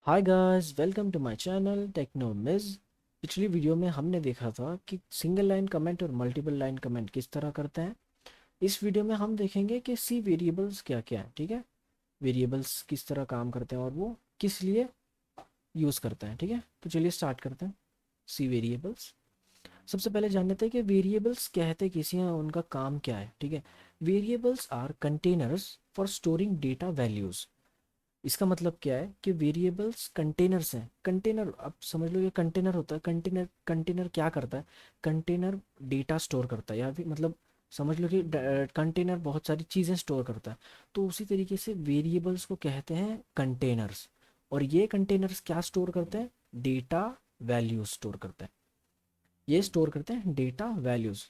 Hi guys, welcome to my channel टेक्नोमिज। पिछली video में हमने देखा था कि सिंगल लाइन कमेंट और मल्टीपल लाइन कमेंट किस तरह करते हैं। इस वीडियो में हम देखेंगे कि सी वेरिएबल्स क्या क्या है। ठीक है, वेरिएबल्स किस तरह काम करते हैं और वो किस लिए यूज़ करते हैं। ठीक है, तो चलिए स्टार्ट करते हैं। सी वेरिएबल्स, सबसे पहले जान लेते हैं कि वेरिएबल्स कहते किसी हैं, उनका काम क्या है। ठीक है, variables are containers for storing data values. इसका मतलब क्या है कि वेरिएबल्स कंटेनर्स हैं। कंटेनर, आप समझ लो ये कंटेनर होता है। कंटेनर कंटेनर क्या करता है? कंटेनर डेटा स्टोर करता है, या फिर मतलब समझ लो कि कंटेनर बहुत सारी चीज़ें स्टोर करता है। तो उसी तरीके से वेरिएबल्स को कहते हैं कंटेनर्स। और ये कंटेनर्स क्या स्टोर करते हैं? डेटा वैल्यूज स्टोर करते हैं। ये स्टोर करते हैं डेटा वैल्यूज।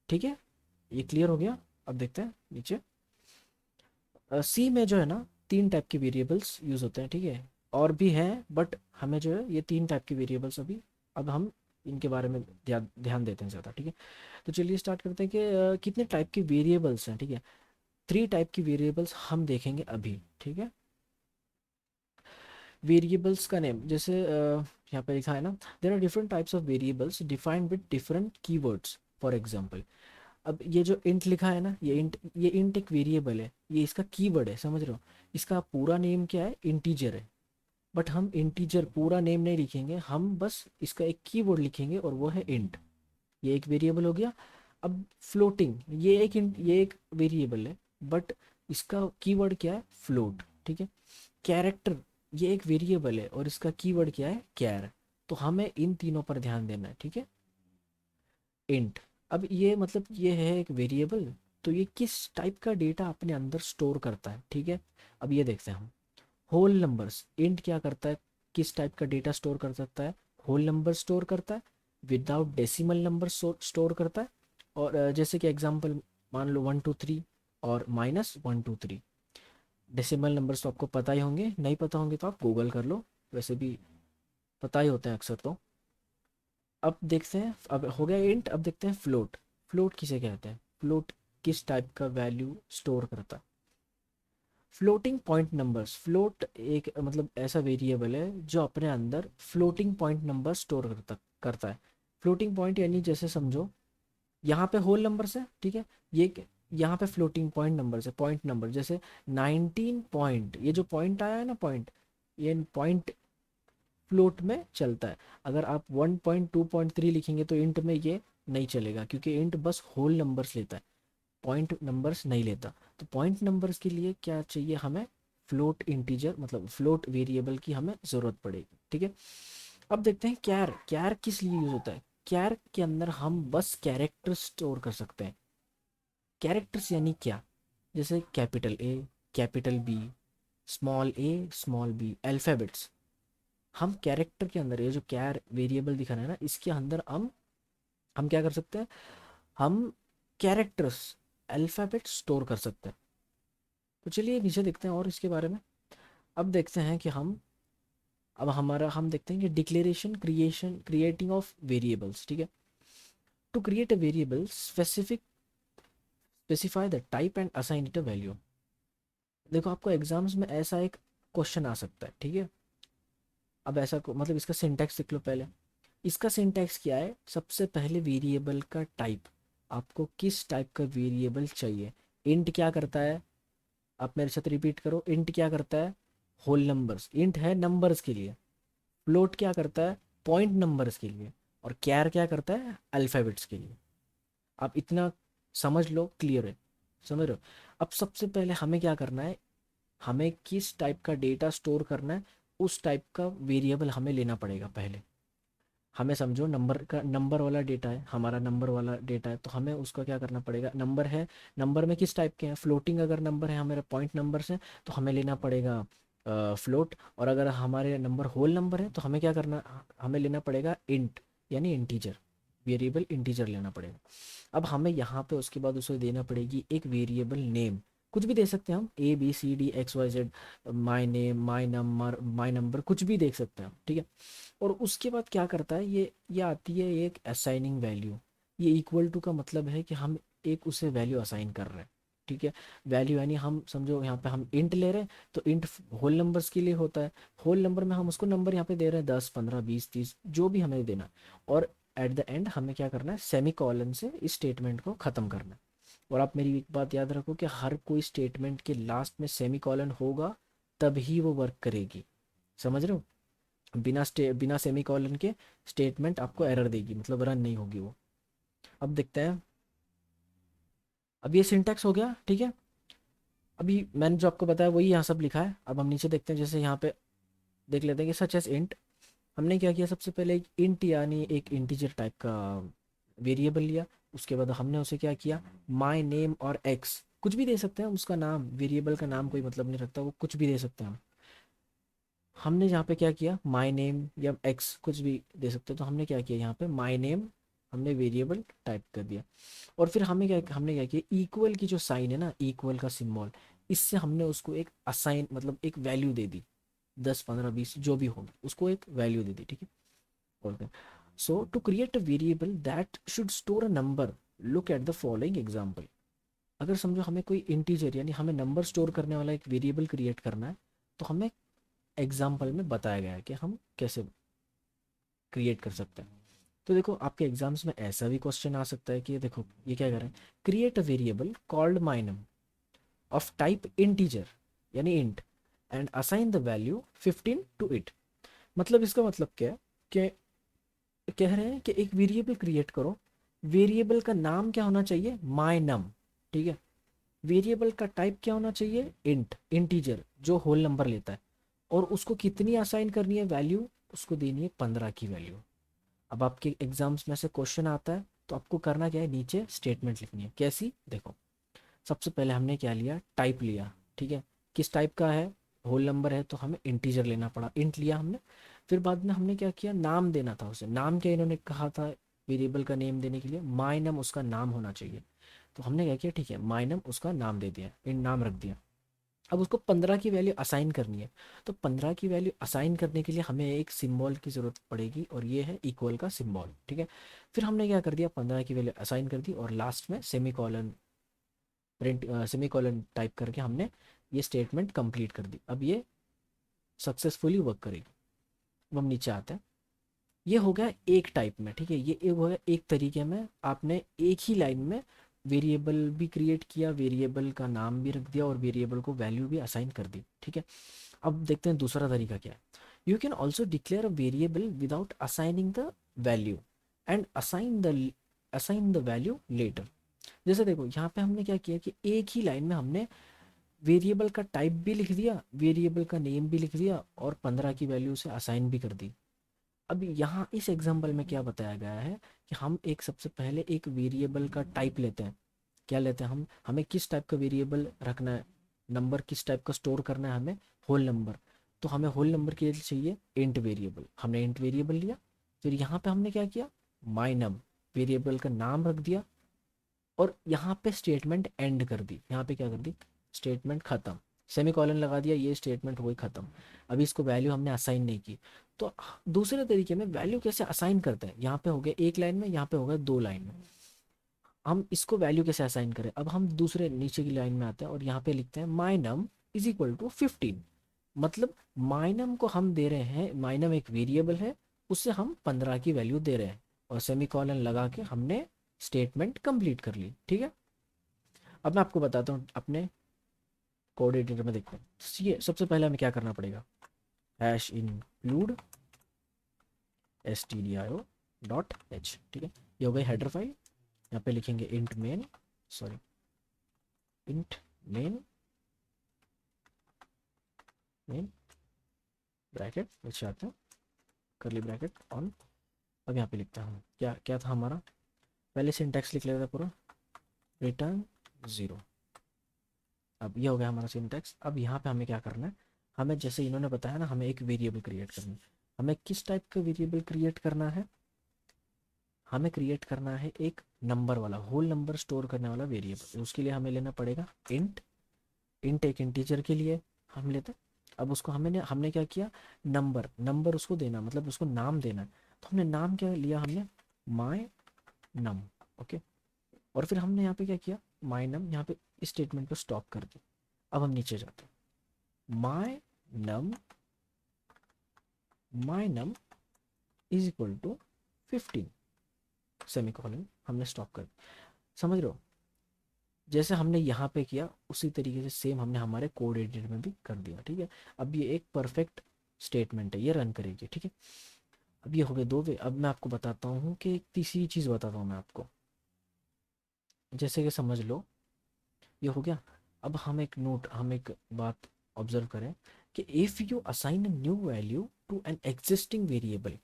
ठीक है, ये क्लियर हो गया। अब देखते हैं नीचे। सी में जो है ना, तीन टाइप के वेरिएबल्स यूज़ होते हैं। ठीक है, और भी हैं बट हमें जो है ये तीन टाइप के वेरिएबल्स अभी, अब हम इनके बारे में ध्यान ध्यान देते हैं ज़्यादा। ठीक है, तो चलिए स्टार्ट करते हैं कि कितने टाइप के वेरिएबल्स हैं। ठीक है, थ्री टाइप की वेरिएबल्स हम देखेंगे अभी। ठीक है, वेरिएबल्स का नेम जैसे यहाँ पे लिखा है ना, there are different types of variables defined with different keywords. For example, अब ये जो इंट लिखा है ना, ये इंट एक वेरिएबल है, ये इसका कीवर्ड है, समझ रहे हो। इसका पूरा नेम क्या है? इंटीजर है। बट हम इंटीजर पूरा नेम नहीं लिखेंगे, हम बस इसका एक कीवर्ड लिखेंगे और वो है इंट। ये एक वेरिएबल हो गया। अब फ्लोटिंग, ये एक वेरिएबल है बट इसका कीवर्ड क्या है? फ्लोट। ठीक है, कैरेक्टर, ये एक वेरिएबल है और इसका कीवर्ड क्या है? कैर। तो हमें इन तीनों पर ध्यान देना है। ठीक है, इंट, अब ये मतलब ये है एक वेरिएबल, तो ये किस टाइप का डेटा अपने अंदर स्टोर करता है। ठीक है, अब ये देखते हैं हम। होल नंबर्स, इंट क्या करता है? किस टाइप का डेटा स्टोर कर सकता है? होल नंबर स्टोर करता है, विदाउट डेसिमल नंबर स्टोर करता है। और जैसे कि एग्जांपल मान लो 1 2 3 और -1 2 3। डेसिमल नंबर्स तो आपको पता ही होंगे, नहीं पता होंगे तो आप गूगल कर लो, वैसे भी पता ही होते हैं अक्सर तो। अब देखते हैं, अब हो गया इंट, अब देखते हैं फ्लोट। फ्लोट किसे कहते हैं? फ्लोट किस टाइप का वैल्यू स्टोर करता है? फ्लोटिंग पॉइंट नंबर्स, फ्लोट एक मतलब ऐसा वेरिएबल है जो अपने अंदर फ्लोटिंग पॉइंट नंबर स्टोर करता करता है। फ्लोटिंग पॉइंट यानी जैसे समझो यहाँ पे होल नंबर्स है। ठीक है, यहाँ पे फ्लोटिंग पॉइंट नंबर्स है, पॉइंट नंबर जैसे 19 पॉइंट, ये जो पॉइंट आया है ना, पॉइंट, ये पॉइंट फ्लोट में चलता है। अगर आप 1.2.3 लिखेंगे तो इंट में ये नहीं चलेगा, क्योंकि इंट बस होल नंबर्स लेता है, पॉइंट नंबर्स नहीं लेता। तो पॉइंट नंबर्स के लिए क्या चाहिए हमें? फ्लोट इंटीजर, मतलब फ्लोट वेरिएबल की हमें ज़रूरत पड़ेगी। ठीक है, अब देखते हैं कैर। कैर किस लिए यूज़ होता है? कैर के अंदर हम बस कैरेक्टर स्टोर कर सकते हैं। कैरेक्टर्स यानी क्या? जैसे capital A, capital B, small A, small B, alphabets. हम कैरेक्टर के अंदर, ये जो कैर वेरिएबल दिखा रहा है ना, इसके अंदर हम क्या कर सकते हैं? हम कैरेक्टर्स, अल्फ़ाबेट स्टोर कर सकते हैं। तो चलिए नीचे देखते हैं और इसके बारे में। अब देखते हैं कि हम देखते हैं कि डिक्लेरेशन, क्रिएटिंग ऑफ वेरिएबल्स। ठीक है, to create a variable specify the type and assign it a value. देखो, आपको एग्जाम्स में ऐसा एक क्वेश्चन आ सकता है। ठीक है, अब ऐसा मतलब इसका सिंटैक्स देख लो पहले। इसका सिंटैक्स क्या है? सबसे पहले वेरिएबल का टाइप, आपको किस टाइप का वेरिएबल चाहिए। इंट क्या करता है? आप मेरे साथ रिपीट करो, इंट क्या करता है? होल नंबर्स, इंट है नंबर्स के लिए। फ्लोट क्या करता है? पॉइंट नंबर्स के लिए। और कैर क्या करता है? अल्फ़ाबेट्स के लिए। आप इतना समझ लो, क्लियर है? समझ रहे हो? अब सबसे पहले हमें क्या करना है? हमें किस टाइप का डेटा स्टोर करना है, उस टाइप का वेरिएबल हमें लेना पड़ेगा पहले। हमें समझो नंबर का, नंबर वाला डेटा है हमारा, नंबर वाला डेटा है, तो हमें उसका क्या करना पड़ेगा? नंबर है, नंबर में किस टाइप के हैं? फ्लोटिंग अगर नंबर है, हमारे पॉइंट नंबर्स हैं, तो हमें लेना पड़ेगा फ्लोट। और अगर हमारे नंबर होल नंबर है तो हमें क्या करना, हमें लेना पड़ेगा इंट, यानी इंटीजर, वेरिएबल इंटीजर लेना पड़ेगा। अब हमें यहाँ पे उसके बाद उसे देना पड़ेगी एक वेरिएबल नेम। कुछ भी दे सकते हैं हम, ABCD XYZ, my name, my number, कुछ भी देख सकते हैं हम। ठीक है, और उसके बाद क्या करता है, ये आती है एक असाइनिंग वैल्यू। ये इक्वल टू का मतलब है कि हम एक उसे वैल्यू असाइन कर रहे हैं। ठीक है। वैल्यू यानी हम समझो यहाँ पे हम इंट ले रहे हैं, तो इंट होल नंबर्स के लिए होता है। होल नंबर में हम उसको नंबर यहाँ पे दे रहे हैं 10 15 20 30 जो भी हमें देना है। और एट द एंड हमें क्या करना है, सेमी कॉलन से इस स्टेटमेंट को ख़त्म करना है। और आप मेरी एक बात याद रखो कि हर कोई स्टेटमेंट के लास्ट में सेमी कॉलन होगा, तभी वो वर्क करेगी। समझ रहे हो? बिना सेमी कॉलन के स्टेटमेंट आपको एरर देगी, मतलब रन नहीं होगी वो। अब देखते हैं। अब ये सिंटैक्स हो गया, ठीक है। अभी मैंने जो आपको बताया वही यहाँ सब लिखा है। अब हम नीचे देखते हैं, जैसे यहाँ पे देख लेते हैं कि सच एस इंट। हमने क्या किया, सबसे पहले एक इंट यानी एक इंटीजर टाइप का वेरिएबल लिया। उसके बाद हमने उसे क्या किया, माई नेम और एक्स कुछ भी दे सकते हैं हम उसका नाम, वेरिएबल का नाम कोई मतलब नहीं रखता, वो कुछ भी दे सकते हैं हम। हमने यहाँ पे क्या किया, माई नेम या एक्स कुछ भी दे सकते हैं, तो हमने क्या किया यहाँ पे माई नेम हमने वेरिएबल टाइप कर दिया। और फिर हमने क्या किया, इक्वल की जो साइन है ना, इक्वल का सिंबल, इससे हमने उसको एक असाइन मतलब एक वैल्यू दे दी। 10 15 20 जो भी हो उसको एक वैल्यू दे दी, ठीक है। बोलते हैं so to create a variable that should store a number, look at the following example. अगर समझो हमें कोई इंटीजर यानी हमें नंबर स्टोर करने वाला एक वेरिएबल क्रिएट करना है, तो हमें एग्जाम्पल में बताया गया है कि हम कैसे क्रिएट कर सकते हैं। तो देखो आपके एग्जाम्स में ऐसा भी क्वेश्चन आ सकता है कि देखो ये क्या करें, create a variable called mynum of type integer यानी int and assign the value 15 to it. मतलब इसका मतलब क्या है कि कह रहे हैं कि एक वेरिएबल क्रिएट करो, वेरिएबल का नाम क्या होना चाहिए, माय नम, ठीक है। वेरिएबल का टाइप क्या होना चाहिए, इंट इंटीजर जो होल नंबर लेता है। और उसको कितनी असाइन करनी है वैल्यू, उसको देनी है 15 की वैल्यू। अब आपके एग्जाम्स में से क्वेश्चन आता है, तो आपको करना क्या है, नीचे स्टेटमेंट लिखनी है। कैसी, देखो सबसे पहले हमने क्या लिया, टाइप लिया, ठीक है। किस टाइप का है, होल नंबर है, तो हमें इंटीजर लेना पड़ा, इंट लिया हमने। फिर बाद में हमने क्या किया, नाम देना था उसे। नाम क्या इन्होंने कहा था वेरिएबल का नेम देने के लिए, माय नम उसका नाम होना चाहिए। तो हमने क्या किया, ठीक है माय नम उसका नाम दे दिया, इन नाम रख दिया। अब उसको 15 की वैल्यू असाइन करनी है। तो 15 की वैल्यू असाइन करने के लिए हमें एक सिंबल की ज़रूरत पड़ेगी, और ये है इक्वल का सिंबल, ठीक है। फिर हमने क्या कर दिया, 15 की वैल्यू असाइन कर दी, और लास्ट में semi colon print semi colon type करके हमने ये स्टेटमेंट कंप्लीट कर दी। अब ये सक्सेसफुली वर्क करेगी। अब हम नीचे आते हैं। ये हो गया एक टाइप में, ठीक है। ये एक हो गया एक तरीके में, आपने एक ही लाइन में वेरिएबल भी क्रिएट किया, वेरिएबल का नाम भी रख दिया, और वेरिएबल को वैल्यू भी असाइन कर दी, ठीक है। अब देखते हैं दूसरा तरीका क्या है। You can also declare a variable without assigning the value and assign the value later. जैसे देखो यहाँ पे हमने क्या किया कि एक ही लाइन में हमने वेरिएबल का टाइप भी लिख दिया, वेरिएबल का नेम भी लिख दिया, और 15 की वैल्यू से असाइन भी कर दी। अब यहाँ इस एग्जांपल में क्या बताया गया है कि हम एक सबसे पहले एक वेरिएबल का टाइप लेते हैं। क्या लेते हैं हम, हमें किस टाइप का वेरिएबल रखना है, नंबर किस टाइप का स्टोर करना है हमें, होल नंबर। तो हमें होल नंबर के लिए चाहिए इंट वेरिएबल, हमने इंट वेरिएबल लिया। फिर यहाँ पे हमने क्या किया, माय नम वेरिएबल का नाम रख दिया, और यहाँ पे स्टेटमेंट एंड कर दी। यहाँ पे क्या कर दी, स्टेटमेंट खत्म, सेमी कॉलन लगा दिया, ये स्टेटमेंट हो गई खत्म। अभी इसको वैल्यू हमने असाइन नहीं की। तो दूसरे तरीके में वैल्यू कैसे असाइन करते हैं, यहाँ पे हो गया एक लाइन में, यहाँ पे हो गया 2 लाइन में। हम इसको वैल्यू कैसे असाइन करें, अब हम दूसरे नीचे की लाइन में आते हैं, और यहाँ पे लिखते हैं माई नम इज इक्वल टू 15। मतलब माइनम को हम दे रहे हैं, माइनम एक वेरिएबल है, उससे हम 15 की वैल्यू दे रहे हैं, और सेमी कॉलन लगा के हमने स्टेटमेंट कंप्लीट कर ली, ठीक है। अब मैं आपको बताता हूँ अपने कोड एडिटर में, देखते हैं। ये सबसे पहले हमें क्या करना पड़ेगा, hash include stdio dot H, ठीक है। ये हो गई हेडर फाइल। यहाँ पे लिखेंगे int main, sorry int main, main bracket नीचे आते हैं, करली ब्रैकेट ऑन। अब यहाँ पे लिखता हूँ क्या क्या था हमारा, पहले सिंटैक्स लिख लेता था पूरा, रिटर्न 0। अब ये हो गया हमारा सिंटैक्स। अब यहाँ पे हमें क्या करना है, हमें जैसे इन्होंने बताया ना, हमें एक वेरिएबल क्रिएट करना है। हमें किस टाइप का वेरिएबल क्रिएट करना है, हमें क्रिएट करना है एक नंबर वाला, होल नंबर स्टोर करने वाला वेरिएबल। उसके लिए हमें लेना पड़ेगा इंट। इंट एक इंटीजर के लिए हम लेते हैं। अब उसको हमने क्या किया, नंबर नंबर उसको देना, मतलब उसको नाम देना है। तो हमने नाम क्या लिया, हमने माय नम, ओके। और फिर हमने यहाँ पे क्या किया, माय नम यहाँ पे इस स्टेटमेंट को स्टॉप कर दिया। अब हम नीचे जाते हैं, my num is equal to 15 semicolon, हमने स्टॉप कर दिया। समझ रहे हो, जैसे हमने यहाँ पे किया उसी तरीके से सेम हमने हमारे कोड एडिटर में भी कर दिया। ठीक है, अब ये एक परफेक्ट स्टेटमेंट है, ये रन करेगी। ठीक है, अब ये हो गए दो वे। अब मैं आपको बताता हूँ कि एक तीसरी चीज़ बताता हूँ मैं आपको, जैसे कि समझ लो ये हो गया। अब हम एक बात ऑब्जर्व करें कि if you assign a new value to an existing variable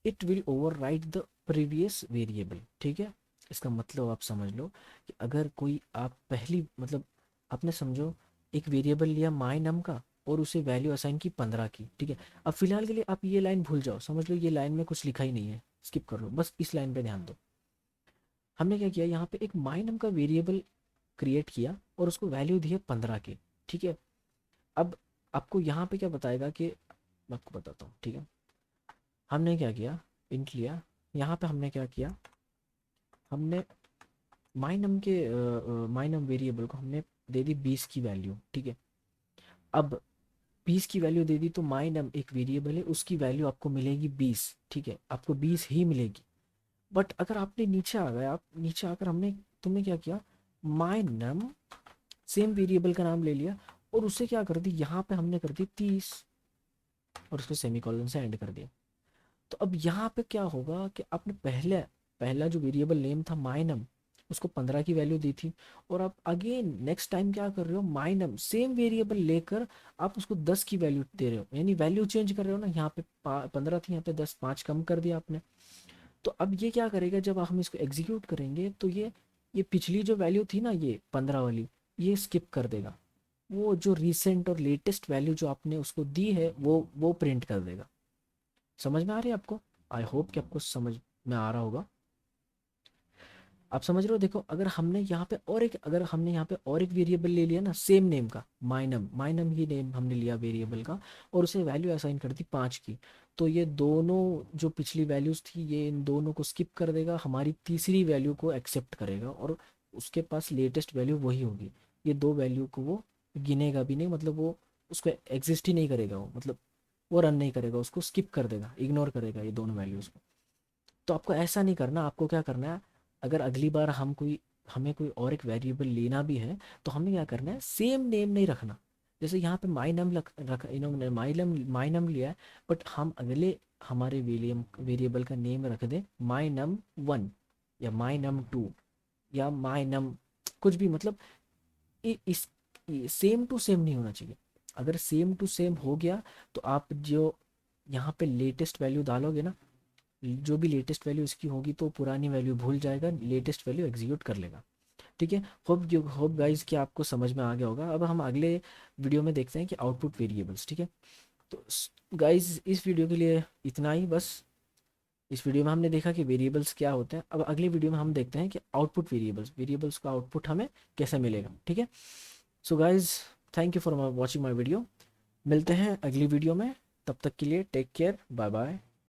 it will overwrite the previous variable. ठीक है, इसका मतलब आप समझ लो कि अगर कोई आप पहली मतलब आपने समझो एक वेरिएबल लिया माई नम का और उसे वैल्यू असाइन की 15 की। ठीक है, अब फिलहाल के लिए आप ये लाइन भूल जाओ, समझ लो ये लाइन में कुछ लिखा ही नहीं है, स्किप कर लो, बस इस लाइन पे ध्यान दो। हमने क्या किया, यहाँ पे एक माई नम का वेरिएबल क्रिएट किया और उसको वैल्यू दी है 15 की। ठीक है, अब आपको यहाँ पे क्या बताएगा कि मैं आपको बताता हूँ। ठीक है, हमने क्या किया, इंट लिया, यहाँ पे हमने क्या किया, हमने माइनम वेरिएबल को हमने दे दी 20 की वैल्यू। ठीक है, अब 20 की वैल्यू दे दी तो माइनम एक वेरिएबल है, उसकी वैल्यू आपको मिलेगी 20। ठीक है, आपको 20 ही मिलेगी। बट अगर आपने नीचे आ गए, आप नीचे आकर हमने तुमने क्या किया, माइनम सेम वेरिएबल का नाम ले लिया और उसे क्या कर दी, यहाँ पे हमने कर दी 30 और उसको सेमीकोलन से एंड कर दिया। तो अब यहाँ पे क्या होगा कि आपने पहला जो वेरिएबल नेम था माइनम, उसको 15 की वैल्यू दी थी, और आप अगेन नेक्स्ट टाइम क्या कर रहे हो, माइनम सेम वेरिएबल लेकर आप उसको 10 की वैल्यू दे रहे हो, यानी वैल्यू चेंज कर रहे हो ना। यहाँ पे 15 थी, यहाँ पे 10, 5 कम कर दिया आपने। तो अब ये क्या करेगा, जब हम इसको एग्जीक्यूट करेंगे तो ये पिछली जो वैल्यू थी ना, ये 15 वाली, ये स्किप कर देगा। वो जो रिसेंट और लेटेस्ट वैल्यू जो आपने उसको दी है वो प्रिंट कर देगा। समझ में आ रही है आपको? आई होप कि आपको समझ में आ रहा होगा। आप समझ रहे हो? देखो, अगर हमने यहाँ पे और एक वेरिएबल ले लिया ना सेम नेम का, माइनम ही नेम हमने लिया वेरिएबल का, और उसे वैल्यू असाइन कर दी 5 की, तो ये दोनों जो पिछली वैल्यूज थी ये इन दोनों को स्किप कर देगा, हमारी तीसरी वैल्यू को एक्सेप्ट करेगा और उसके पास लेटेस्ट वैल्यू वही होगी। ये दो वैल्यू को वो गिनेगा भी नहीं, मतलब वो उसको एग्जिस्ट ही नहीं करेगा, वो मतलब वो रन नहीं करेगा, उसको स्किप कर देगा, इग्नोर करेगा ये दोनों वैल्यूज को। तो आपको ऐसा नहीं करना, आपको क्या करना है, अगर अगली बार हमें कोई और एक वेरिएबल लेना भी है तो हमें क्या करना है, सेम नेम नहीं रखना। जैसे यहाँ पे माई नम रख इन्होंने माई नम लिया है, बट हम अगले हमारे वेरिएबल का नेम रख दें माई नम 1 या माई नम 2 या माई नम कुछ भी, मतलब इस सेम टू सेम नहीं होना चाहिए। अगर सेम टू सेम हो गया तो आप जो यहाँ पे लेटेस्ट वैल्यू डालोगे ना, जो भी लेटेस्ट वैल्यू इसकी होगी तो पुरानी वैल्यू भूल जाएगा, लेटेस्ट वैल्यू एग्जीक्यूट कर लेगा। ठीक है, होप गाइस कि आपको समझ में आ गया होगा। अब हम अगले वीडियो में देखते हैं कि आउटपुट वेरिएबल्स। ठीक है, तो गाइस इस वीडियो के लिए इतना ही बस। इस वीडियो में हमने देखा कि वेरिएबल्स क्या होते हैं, अब अगली वीडियो में हम देखते हैं कि आउटपुट वेरिएबल्स का आउटपुट हमें कैसे मिलेगा। ठीक है, so guys thank you for watching my video. मिलते हैं अगली वीडियो में, तब तक के लिए टेक केयर, बाय बाय।